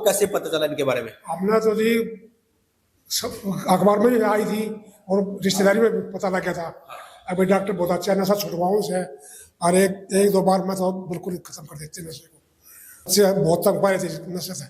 कैसे पता चला इनके बारे में? हमने तो जी अखबार में ही आई थी और रिश्तेदारी में पता लग गया था। अभी डॉक्टर बहुत अच्छा नशा छुड़वाऊं से, और एक दो बार में तो बिल्कुल खत्म कर देते नशे को। इससे बहुत तंग पाए थे नशे से,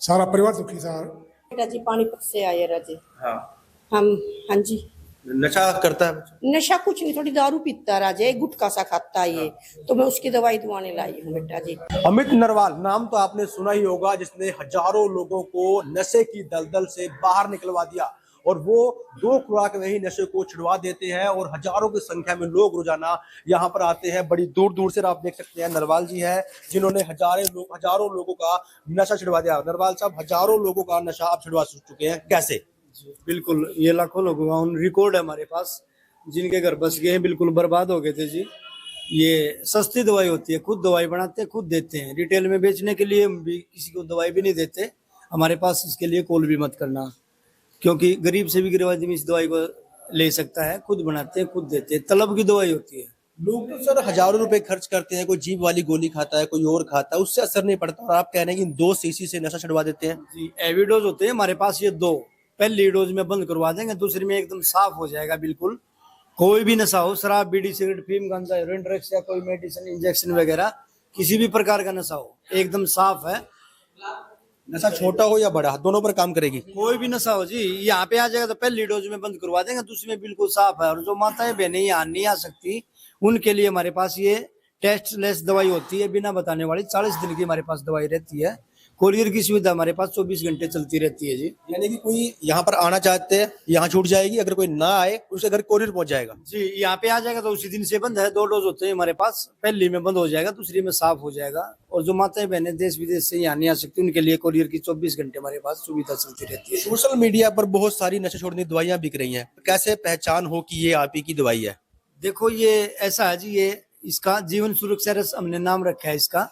सारा परिवार दुखी था। बेटा जी पानीपत से आए राजे। हाँ। हम हाँ जी। नशा करता है? नशा कुछ नहीं, थोड़ी दारू पीता राजे, गुटखा सा खाता है ये, तो मैं उसकी दवाई दुआने लाई हूँ बेटा जी। अमित नरवाल नाम तो आपने सुना ही होगा, जिसने हजारों लोगों को नशे की दलदल से बाहर निकलवा दिया, और वो 2 खुराक में ही नशे को छुड़वा देते हैं। और हजारों की संख्या में लोग रोजाना यहाँ पर आते हैं, बड़ी दूर दूर से। आप देख सकते हैं नरवाल जी है जिन्होंने हजारों लोगों का नशा छुड़वा दिया। नरवाल साहब, हजारों लोगों का नशा आप छुड़वा चुके हैं, कैसे? बिल्कुल, ये लाखों लोगों का रिकॉर्ड है हमारे पास, जिनके घर बस गए हैं, बिल्कुल बर्बाद हो गए थे जी। ये सस्ती दवाई होती है, खुद दवाई बनाते हैं, खुद देते हैं। रिटेल में बेचने के लिए हम भी किसी को दवाई भी नहीं देते। हमारे पास इसके लिए कॉल भी मत करना, क्योंकि गरीब से भी गरीब आदमी इस दवाई को ले सकता है। खुद बनाते हैं, खुद देते हैं, तलब की दवाई होती है। लोग तो सर हजारों रुपए खर्च करते हैं, कोई जीभ वाली गोली खाता है, कोई और खाता है, उससे असर नहीं पड़ता, और आप कह रहे हैं कि 2 सीसी से नशा छुड़वा देते हैं? जी, एविडोज होते हैं हमारे पास ये 2। पहली डोज में बंद करवा देंगे, दूसरी में एकदम साफ हो जाएगा बिल्कुल। कोई भी नशा हो, शराब, बीड़ी, सिगरेट, फीम, गांजा, हेरोइन, ड्रग्स या कोई मेडिसिन, इंजेक्शन वगैरह, किसी भी प्रकार का नशा हो, एकदम साफ है। नशा छोटा हो या बड़ा, दोनों पर काम करेगी? कोई भी नशा हो जी, यहाँ पे आ जाएगा तो पहली डोज में बंद करवा देंगे, दूसरी में बिल्कुल साफ है। और जो माताएं बहनें यहाँ नहीं आ सकती, उनके लिए हमारे पास ये टेस्टलेस दवाई होती है, बिना बताने वाली। 40 दिन की हमारे पास दवाई रहती है। कोरियर की सुविधा हमारे पास 24 घंटे चलती रहती है जी। यानी कि कोई यहाँ पर आना चाहते हैं, यहाँ छूट जाएगी, अगर कोई ना आए उसके घर कोरियर पहुंच जाएगा? जी, यहाँ पे आ जाएगा तो उसी दिन से बंद है। 2 डोज होते हैं हमारे पास, पहली में बंद हो जाएगा, दूसरी में साफ हो जाएगा। और जो माताएं बहनें देश विदेश से यहाँ नहीं आ सकती, उनके लिए कोरियर की 24 घंटे हमारे पास सुविधा चलती रहती है। सोशल मीडिया पर बहुत सारी नशा छोड़ने की दवाइयाँ बिक रही हैं, कैसे पहचान हो कि ये आप ही की दवाई है? देखो, ये ऐसा है जी, ये इसका जीवन सुरक्षा रस हमने नाम रखा है इसका।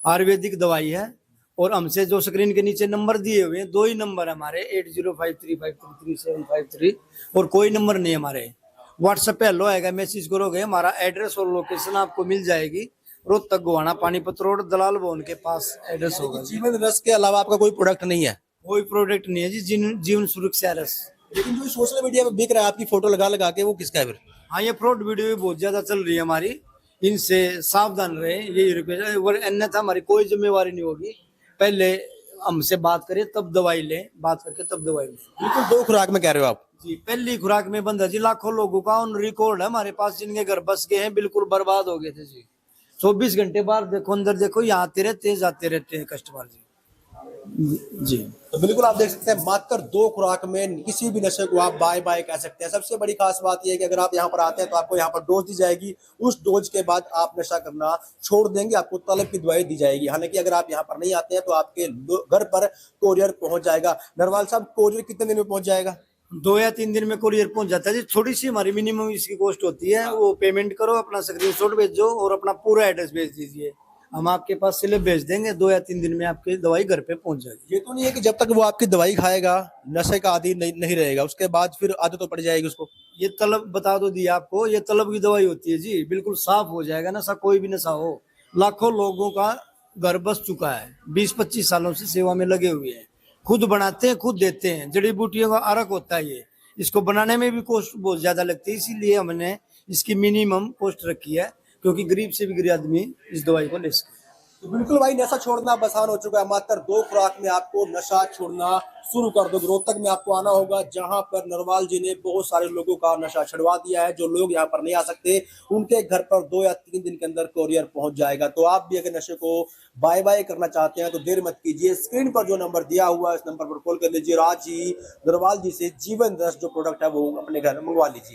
आयुर्वेदिक दवाई है, और हमसे जो स्क्रीन के नीचे नंबर दिए हुए हैं, 2 ही नंबर हमारे, 8053533753, और कोई नंबर नहीं हमारे। व्हाट्सएप पे हेलो आएगा, मैसेज करोगे, हमारा एड्रेस और लोकेशन आपको मिल जाएगी। रोहतक गोवाना पानीपत रोड दलाल भवन के पास एड्रेस होगा। जीवन रस के अलावा आपका कोई प्रोडक्ट नहीं है? कोई प्रोडक्ट नहीं है जी, जीवन सुरक्षा रस। लेकिन जो सोशल मीडिया पर बिक रहा है आपकी फोटो लगा लगा के, वो किसका है फिर? हाँ, ये फ्रॉड वीडियो भी बहुत ज्यादा चल रही है हमारी, इनसे सावधान रहे, यही रिक्वेस्ट। और अन्यथा हमारी कोई जिम्मेवारी नहीं होगी। पहले हमसे बात करें तब दवाई लें, बात करके तब दवाई लें। बिल्कुल 2 खुराक में कह रहे हो आप? जी, पहली खुराक में बंद है जी। लाखों लोगों का उन रिकॉर्ड है हमारे पास, जिनके घर बस गए हैं, बिल्कुल बर्बाद हो गए थे जी। 24 घंटे बाहर देखो, अंदर देखो, यहाँ आते रहते हैं, जाते रहते हैं कस्टमर जी। जी, तो बिल्कुल आप देख सकते हैं, मात्र 2 खुराक में किसी भी नशे को आप बाय बाय कह सकते हैं। सबसे बड़ी खास बात यह है कि अगर आप यहाँ पर आते हैं तो आपको यहाँ पर डोज दी जाएगी। उस डोज के बाद आप नशा करना छोड़ देंगे, आपको तलब की दवाई दी जाएगी। हालांकि अगर आप यहाँ पर नहीं आते हैं तो आपके घर पर कोरियर पहुंच जाएगा। नरवाल साहब, कोरियर कितने दिन में पहुंच जाएगा? 2 या 3 दिन में कोरियर पहुंच जाता है जी। थोड़ी सी हमारी मिनिमम इसकी कॉस्ट होती है, वो पेमेंट करो, अपना स्क्रीनशॉट भेजो और अपना पूरा एड्रेस भेज दीजिए, हम आपके पास स्लिप भेज देंगे। 2 या 3 दिन में आपकी दवाई घर पे पहुंच जाएगी। ये तो नहीं है कि जब तक वो आपकी दवाई खाएगा नशे का आदी नहीं रहेगा, उसके बाद फिर आदत तो पड़ जाएगी उसको? ये तलब बता दो दिया आपको, ये तलब की दवाई होती है जी, बिल्कुल साफ हो जाएगा। नशा कोई भी नशा हो, लाखों लोगों का घर बस चुका है, 20-25 सालों से सेवा में लगे हुए हैं, खुद बनाते हैं, खुद देते हैं। जड़ी बूटियों का अर्क होता है ये, इसको बनाने में भी कॉस्ट बहुत ज्यादा लगती है, इसीलिए हमने इसकी मिनिमम कॉस्ट रखी है, क्योंकि गरीब से भी गरीब आदमी इस दवाई को ले सके। तो बिल्कुल भाई, नशा छोड़ना आसान हो चुका है। मात्र 2 खुराक में आपको नशा छोड़ना शुरू कर दो। रोहतक में आपको आना होगा, जहां पर नरवाल जी ने बहुत सारे लोगों का नशा छुड़वा दिया है। जो लोग यहाँ पर नहीं आ सकते, उनके घर पर 2 या 3 दिन के अंदर कोरियर पहुंच जाएगा। तो आप भी अगर नशे को बाय बाय करना चाहते हैं तो देर मत कीजिए। स्क्रीन पर जो नंबर दिया हुआ है, इस नंबर पर कॉल कर लीजिए। आज ही नरवाल जी से जीवन रस जो प्रोडक्ट है वो अपने घर मंगवा लीजिए।